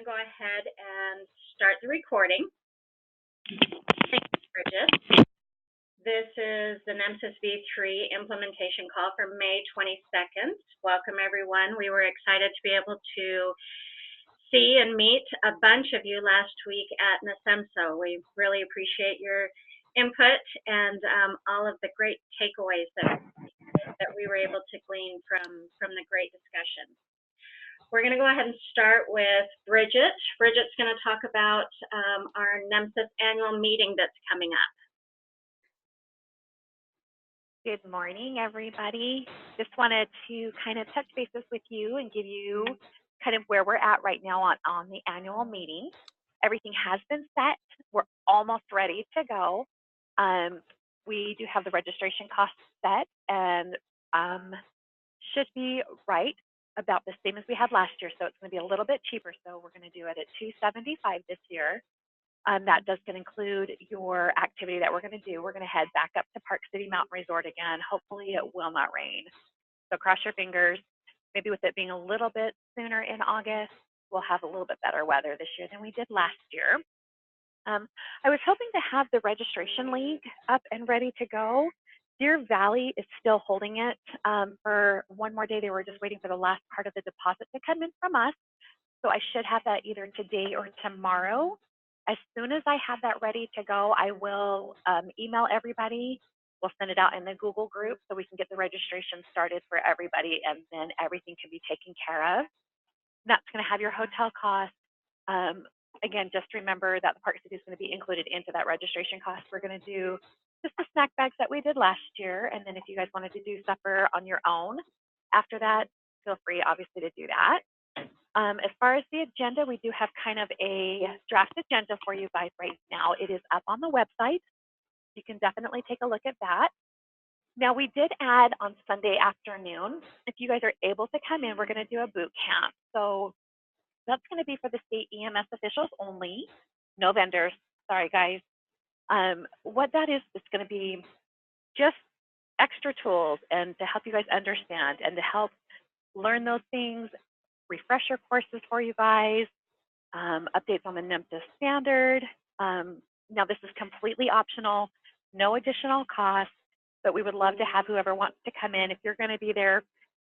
Go ahead and start the recording. Thank you, Bridget. This is the NEMSIS v3 implementation call for May 22nd. Welcome, everyone. We were excited to be able to see and meet a bunch of you last week at NEMSIS. We really appreciate your input and all of the great takeaways that we were able to glean from the great discussion. We're going to go ahead and start with Bridget. Bridget's going to talk about our NEMSIS annual meeting that's coming up. Good morning, everybody. Just wanted to kind of touch bases with you and give you kind of where we're at right now on the annual meeting. Everything has been set. We're almost ready to go. We do have the registration costs set and should be right about the same as we had last year, so it's going to be a little bit cheaper. So we're going to do it at $275 this year. That does include your activity that we're going to do. We're going to head back up to Park City Mountain Resort again. Hopefully it will not rain. So cross your fingers. Maybe with it being a little bit sooner in August, we'll have a little bit better weather this year than we did last year. I was hoping to have the registration link up and ready to go. Deer Valley is still holding it for one more day. They were just waiting for the last part of the deposit to come in from us. So I should have that either today or tomorrow. As soon as I have that ready to go, I will email everybody. We'll send it out in the Google group so we can get the registration started for everybody, and then everything can be taken care of. That's going to have your hotel cost. Again, just remember that the Park City is going to be included into that registration cost. We're going to do just the snack bags that we did last year, and then if you guys wanted to do supper on your own after that, feel free, obviously, to do that. As far as the agenda, we do have kind of a draft agenda for you guys right now. It is up on the website. You can definitely take a look at that. Now, we did add on Sunday afternoon, if you guys are able to come in, we're going to do a boot camp. So that's going to be for the state EMS officials only, no vendors. Sorry, guys. What that is going to be just extra tools and to help you guys understand and to help learn those things, refresher courses for you guys, updates on the NEMSIS standard. Now, this is completely optional, no additional cost, but we would love to have whoever wants to come in. If you're going to be there,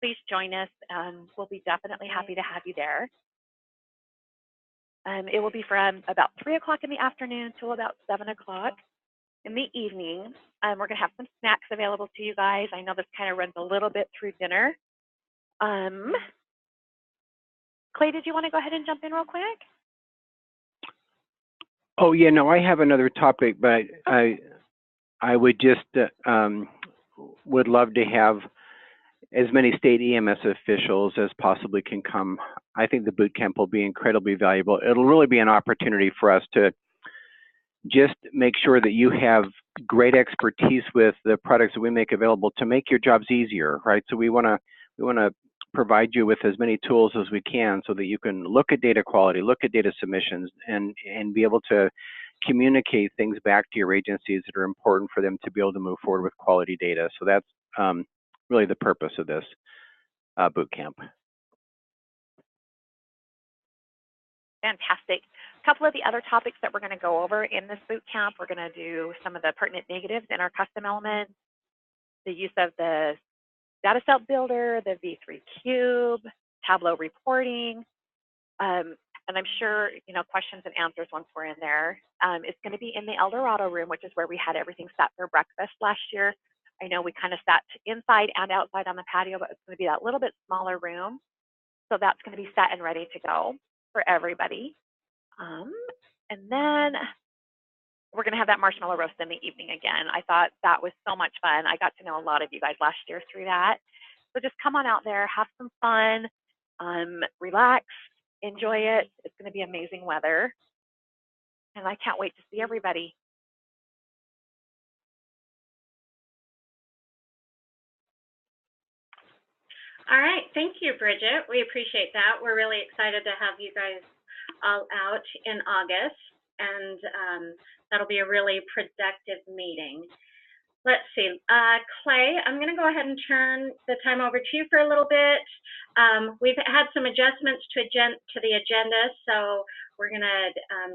please join us, and we'll be definitely happy to have you there. It will be from about 3 o'clock in the afternoon till about 7 o'clock in the evening. We're going to have some snacks available to you guys. I know this kind of runs a little bit through dinner. Clay, did you want to go ahead and jump in real quick? Oh, yeah, no, I have another topic, but I would just would love to have as many state EMS officials as possibly can come. I think the boot camp will be incredibly valuable. It'll really be an opportunity for us to just make sure that you have great expertise with the products that we make available to make your jobs easier, right? So we want to provide you with as many tools as we can so that you can look at data quality, look at data submissions, and be able to communicate things back to your agencies that are important for them to be able to move forward with quality data. So that's really the purpose of this boot camp. Fantastic. A couple of the other topics that we're going to go over in this boot camp, we're going to do some of the pertinent negatives in our custom elements, the use of the data set builder, the V3 cube, Tableau reporting, and I'm sure, you know, questions and answers once we're in there. It's going to be in the El Dorado room, which is where we had everything set for breakfast last year. I know we kind of sat inside and outside on the patio, but it's going to be that little bit smaller room. So that's going to be set and ready to go for everybody. And then we're going to have that marshmallow roast in the evening again. I thought that was so much fun. I got to know a lot of you guys last year through that. So just come on out there, have some fun, relax, enjoy it. It's going to be amazing weather. And I can't wait to see everybody. All right, thank you, Bridget. We appreciate that. We're really excited to have you guys all out in August, and that'll be a really productive meeting. let's see. Clay, I'm going to go ahead and turn the time over to you for a little bit. We've had some adjustments to the agenda, so we're going to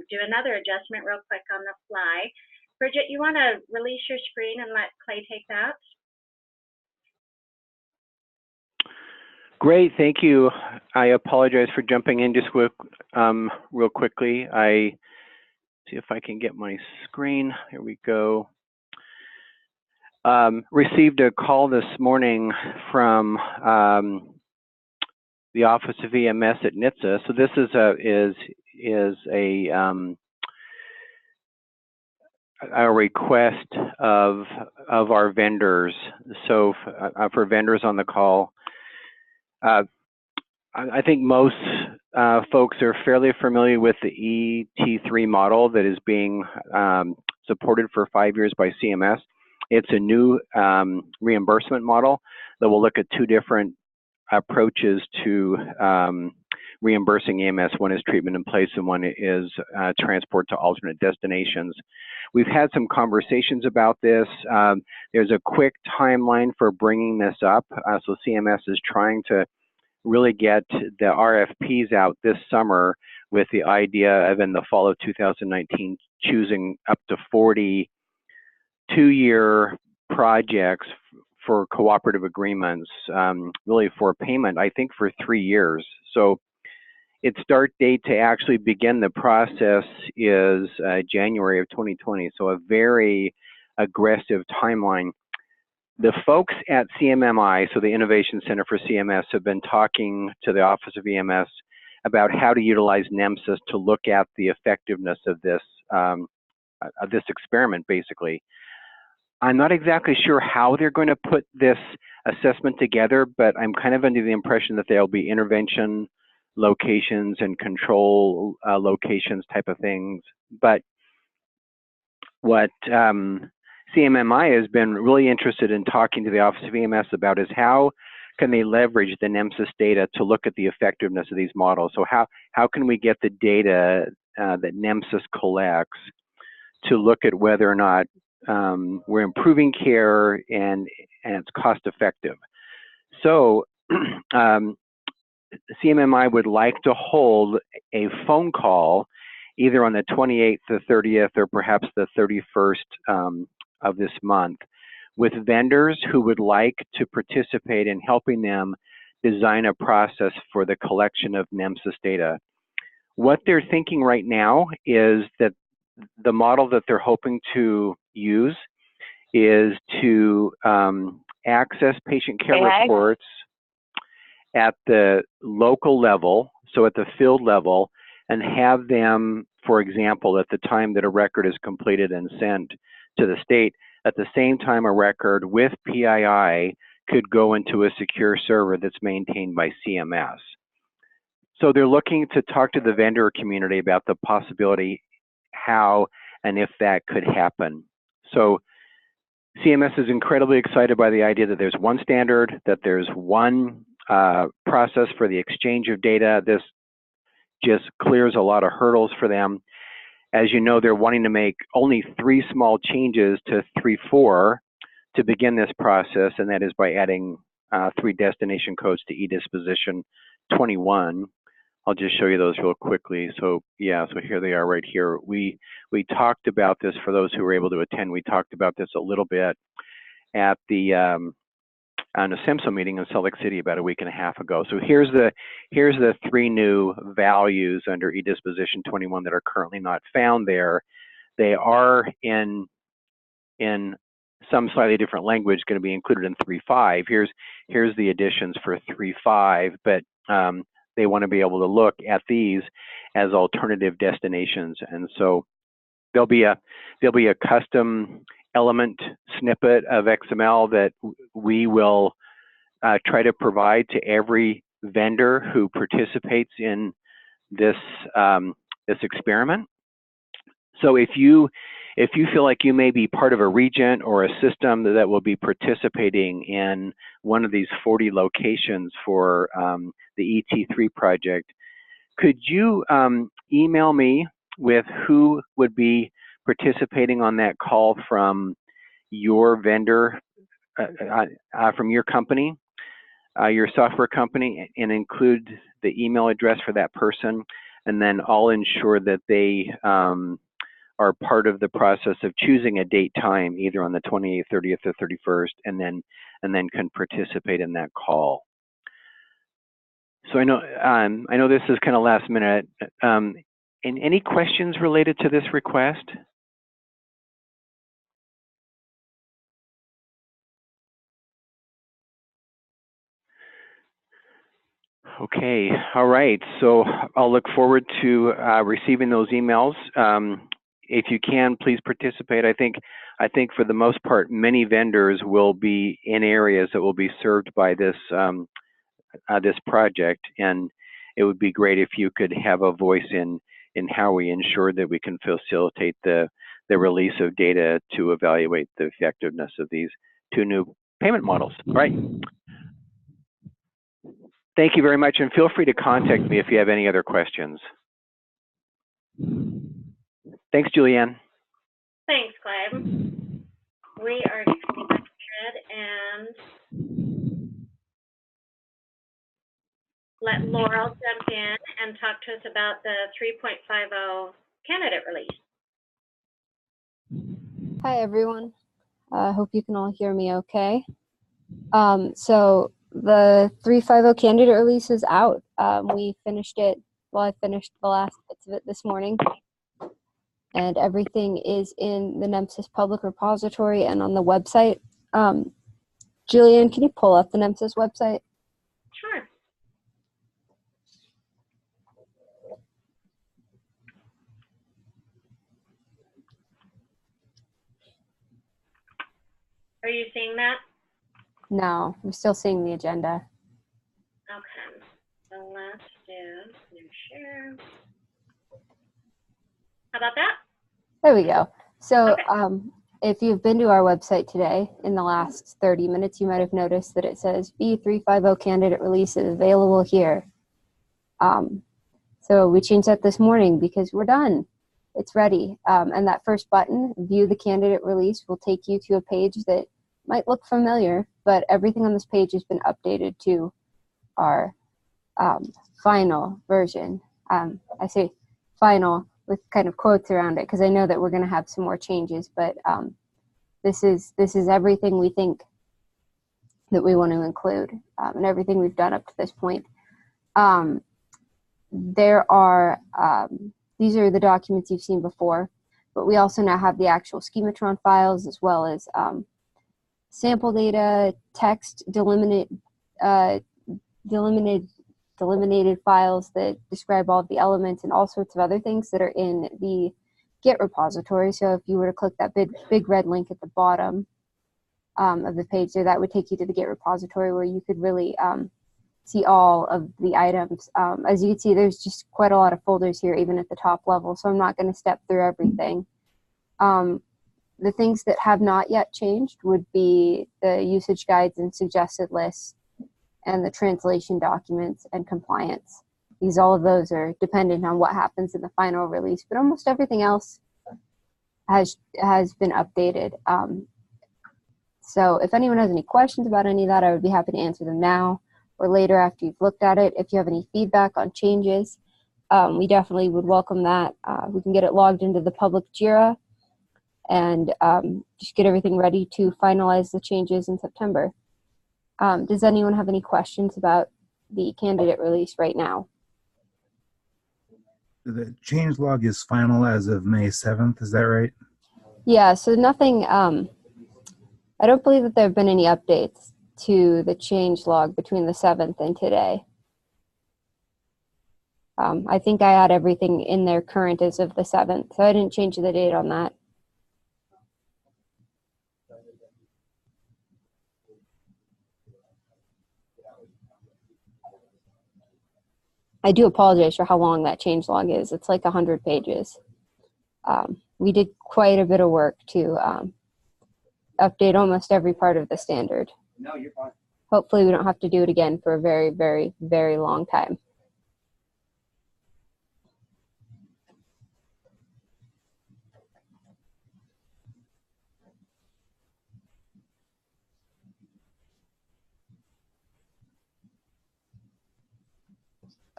do another adjustment real quick on the fly. Bridget, you want to release your screen and let Clay take that? Great, thank you. I apologize for jumping in just real quickly. I see if I can get my screen. Here we go. Received a call this morning from the Office of EMS at NHTSA. So this is a request of our vendors. So for vendors on the call, I think most folks are fairly familiar with the ET3 model that is being supported for 5 years by CMS. It's a new reimbursement model that will look at two different approaches to reimbursing EMS. One is treatment in place and one is transport to alternate destinations. We've had some conversations about this. There's a quick timeline for bringing this up. So CMS is trying to really get the RFPs out this summer with the idea of in the fall of 2019 choosing up to 40 two-year projects for cooperative agreements, really for payment, I think for 3 years. So its start date to actually begin the process is January of 2020, so a very aggressive timeline. The folks at CMMI, so the Innovation Center for CMS, have been talking to the Office of EMS about how to utilize NEMSIS to look at the effectiveness of this experiment, basically. I'm not exactly sure how they're going to put this assessment together, but I'm kind of under the impression that there'll be intervention locations and control locations type of things. But what CMMI has been really interested in talking to the Office of EMS about is how can they leverage the NEMSIS data to look at the effectiveness of these models. So how can we get the data that NEMSIS collects to look at whether or not we're improving care and it's cost effective. So CMMI would like to hold a phone call either on the 28th, the 30th, or perhaps the 31st of this month with vendors who would like to participate in helping them design a process for the collection of NEMSIS data. What they're thinking right now is that the model that they're hoping to use is to access patient care reports at the local level, so at the field level, and have them, for example, at the time that a record is completed and sent to the state, at the same time a record with PII could go into a secure server that's maintained by CMS. So they're looking to talk to the vendor community about the possibility how and if that could happen. So CMS is incredibly excited by the idea that there's one standard, that there's one process for the exchange of data. This just clears a lot of hurdles for them. As you know, they're wanting to make only 3 small changes to 3.4 to begin this process, and that is by adding 3 destination codes to eDisposition 21. I'll just show you those real quickly. So yeah, so here they are right here. We talked about this for those who were able to attend. We talked about this a little bit at the on a SEMSO meeting in Salt Lake City about a week and a half ago. So here's the 3 new values under eDisposition 21 that are currently not found there. They are in some slightly different language going to be included in 3.5. Here's the additions for 3.5, but they want to be able to look at these as alternative destinations, and so there'll be a custom element snippet of XML that we will try to provide to every vendor who participates in this this experiment. So if you feel like you may be part of a region or a system that will be participating in one of these 40 locations for the ET3 project, could you email me with who would be participating on that call from your vendor from your company, your software company, and include the email address for that person, and then I'll ensure that they are part of the process of choosing a date time, either on the 28th, 30th, or 31st, and then can participate in that call. So I know this is kind of last minute. And any questions related to this request? Okay, all right. So I'll look forward to receiving those emails. If you can, please participate. I think for the most part, many vendors will be in areas that will be served by this this project, and it would be great if you could have a voice in how we ensure that we can facilitate the release of data to evaluate the effectiveness of these two new payment models. All right. Thank you very much, and feel free to contact me if you have any other questions. Thanks, Julianne. Thanks, Clive. We are going to go ahead and let Laurel jump in and talk to us about the 3.50 candidate release. Hi, everyone. I hope you can all hear me okay. So the 3.50 candidate release is out. We finished it, well, I finished the last bits of it this morning. And everything is in the NEMSIS public repository and on the website. Julianne, can you pull up the NEMSIS website? Sure. Are you seeing that? No, I'm still seeing the agenda. Okay. So let's do new share. How about that? There we go. So Okay. if you've been to our website today, in the last 30 minutes, you might have noticed that it says B350 candidate release is available here. So we changed that this morning because we're done. It's ready. And that first button, view the candidate release, will take you to a page that might look familiar, but everything on this page has been updated to our final version. I say final with kind of quotes around it because I know that we're going to have some more changes, but this is everything we think that we want to include and everything we've done up to this point. There are these are the documents you've seen before, but we also now have the actual schematron files as well as sample data, text, delimited files that describe all of the elements and all sorts of other things that are in the Git repository. So if you were to click that big red link at the bottom of the page there, that would take you to the Git repository where you could really see all of the items. As you can see, there's just quite a lot of folders here, even at the top level, so I'm not going to step through everything. The things that have not yet changed would be the usage guides and suggested lists and the translation documents and compliance. All of those are dependent on what happens in the final release, but almost everything else has been updated. So if anyone has any questions about any of that, I would be happy to answer them now or later after you've looked at it. If you have any feedback on changes, we definitely would welcome that. We can get it logged into the public JIRA and just get everything ready to finalize the changes in September. Does anyone have any questions about the candidate release right now? The change log is final as of May 7th, is that right? Yeah, so nothing, I don't believe that there have been any updates to the change log between the 7th and today. I think I had everything in there current as of the 7th, so I didn't change the date on that. I do apologize for how long that change log is. It's like 100 pages. We did quite a bit of work to update almost every part of the standard. No, you're fine. Hopefully we don't have to do it again for a very, very, very long time.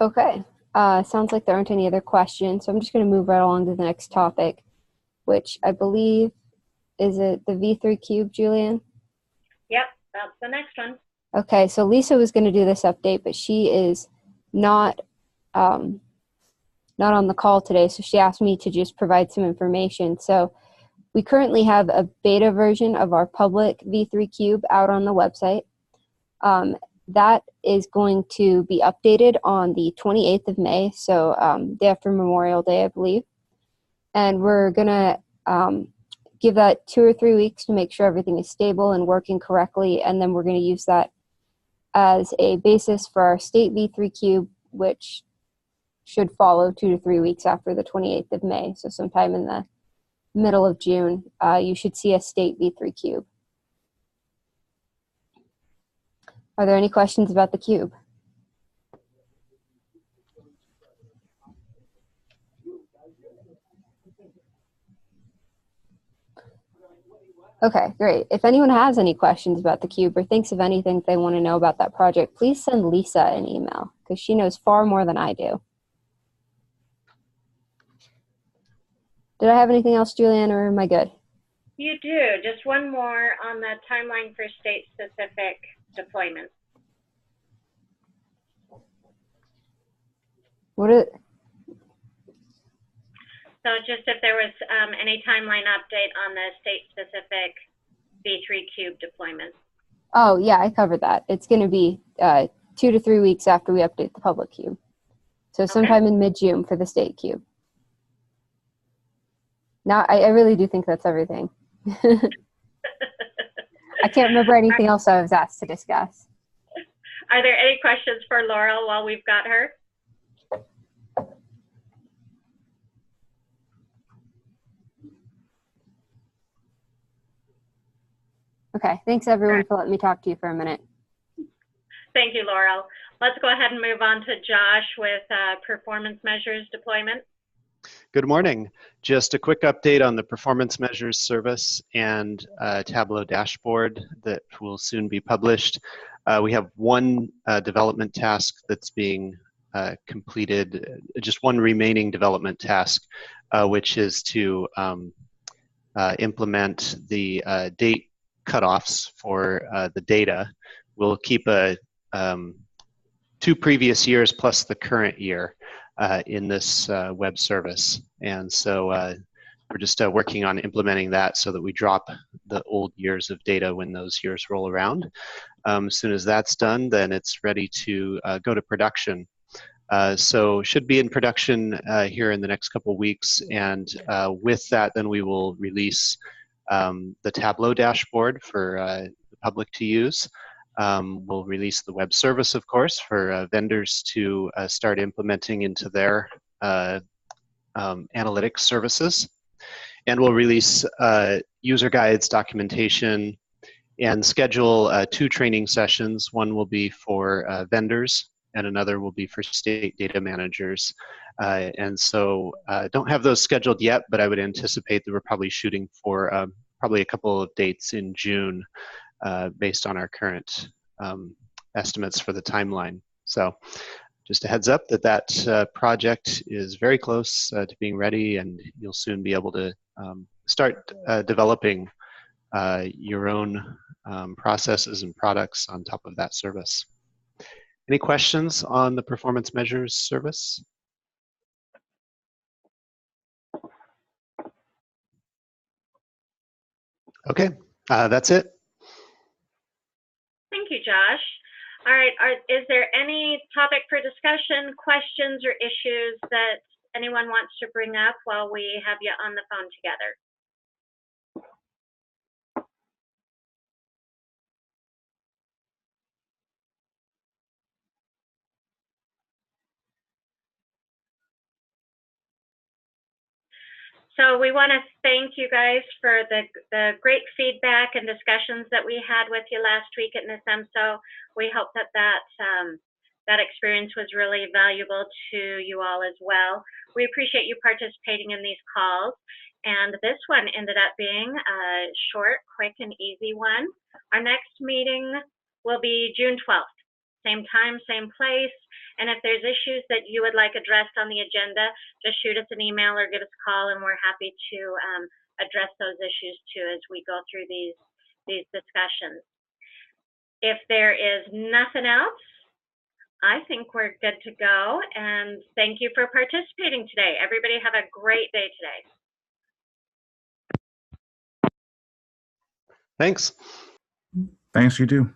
Okay. Sounds like there aren't any other questions, so I'm just going to move right along to the next topic, which I believe is it the V3 cube, Julian? Yep, that's the next one. Okay, so Lisa was going to do this update, but she is not not on the call today, so she asked me to just provide some information. So we currently have a beta version of our public V3 cube out on the website. That is going to be updated on the 28th of May, so day after Memorial Day, I believe. And we're going to give that 2 or 3 weeks to make sure everything is stable and working correctly, and then we're going to use that as a basis for our state V3 cube, which should follow 2 to 3 weeks after the 28th of May. So sometime in the middle of June, you should see a state V3 cube. Are there any questions about the cube? Okay, great. If anyone has any questions about the cube or thinks of anything they want to know about that project, please send Lisa an email because she knows far more than I do. Did I have anything else, Julianne, or am I good? You do. Just one more on the timeline for state-specific deployments. So just if there was any timeline update on the state-specific V3 cube deployments. Oh, yeah, I covered that. It's going to be 2 to 3 weeks after we update the public cube. So sometime in mid-June for the state cube. Now, I really do think that's everything. I can't remember anything else I was asked to discuss. Are there any questions for Laurel while we've got her? Okay, thanks everyone for letting me talk to you for a minute. Thank you, Laurel. Let's go ahead and move on to Josh with performance measures deployment. Good morning. Just a quick update on the performance measures service and Tableau dashboard that will soon be published. We have one development task that's being completed, just one remaining development task, which is to implement the date cutoffs for the data. We'll keep 2 previous years plus the current year in this web service. And so we're just working on implementing that so that we drop the old years of data when those years roll around. As soon as that's done, then it's ready to go to production. So should be in production here in the next couple weeks. And with that, then we will release the Tableau dashboard for the public to use. We'll release the web service, of course, for vendors to start implementing into their analytics services. And we'll release user guides, documentation, and schedule 2 training sessions. One will be for vendors, and another will be for state data managers. And so don't have those scheduled yet, but I would anticipate that we're probably shooting for probably a couple of dates in June based on our current estimates for the timeline. So just a heads up that that project is very close to being ready, and you'll soon be able to start developing your own processes and products on top of that service. Any questions on the performance measures service? Okay, that's it. Thank you, Josh. All right, is there any topic for discussion, questions, or issues that anyone wants to bring up while we have you on the phone together? So we want to thank you guys for the great feedback and discussions that we had with you last week at NEMSIS. We hope that that experience was really valuable to you all as well. We appreciate you participating in these calls. And this one ended up being a short, quick, and easy one. Our next meeting will be June 12th. same time, same place. And if there's issues that you would like addressed on the agenda, just shoot us an email or give us a call, and we're happy to address those issues too as we go through these discussions. If there is nothing else, I think we're good to go. And thank you for participating today. Everybody have a great day today. Thanks. Thanks, you too.